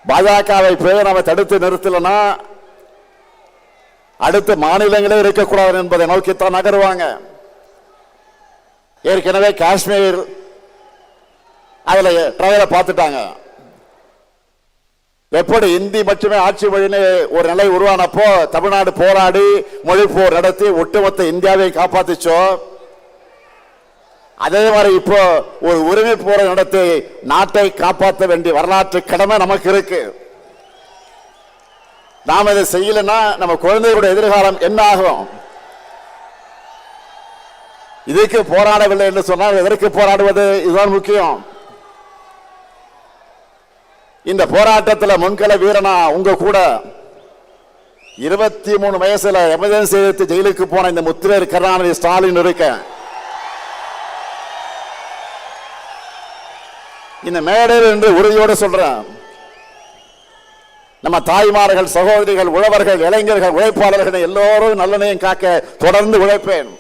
பாஜகவை போய் நம்ம தடுத்து நிறுத்தலன்னா அடுத்த மாநிலங்களே இருக்கக்கூடாது என்பதை நோக்கித்தான் நகருவாங்க. ஏற்கனவே காஷ்மீர் அதுல ட்ரையலை பார்த்துட்டாங்க. எப்படி இந்தி மட்டுமே ஆட்சி மொழின்னு ஒரு நிலை உருவானப்போ தமிழ்நாடு போராடி மொழி போர் நடத்தி ஒட்டுமொத்த இந்தியாவை காப்பாத்திச்சோ, அதே மாதிரி இப்போ ஒரு உரிமை போரை நடத்தி நாட்டை காப்பாற்ற வேண்டிய வரலாற்று கடமை நமக்கு இருக்கு. நாம் இதை செய்யலன்னா நம்ம குழந்தைகளுடைய எதிர்காலம் என்ன ஆகும்? இதுக்கு போராடவில்லை என்று சொன்னால் எதற்கு போராடுவது? இதுதான் முக்கியம். இந்த போராட்டத்தில் முன்கள வீரனா உங்க கூட 23 வயசுல எமர்ஜென்சி எடுத்து ஜெயிலுக்கு போன இந்த முத்துவேல் கருணாநிதி ஸ்டாலின் இருக்க இந்த மேடையில் என்று உறுதியோடு சொல்றேன், நம்ம தாய்மார்கள், சகோதரிகள், உழவர்கள், இளைஞர்கள், உழைப்பாளர்கள் எல்லோரும் நல்லனையும் காக்க தொடர்ந்து உழைப்பேன்.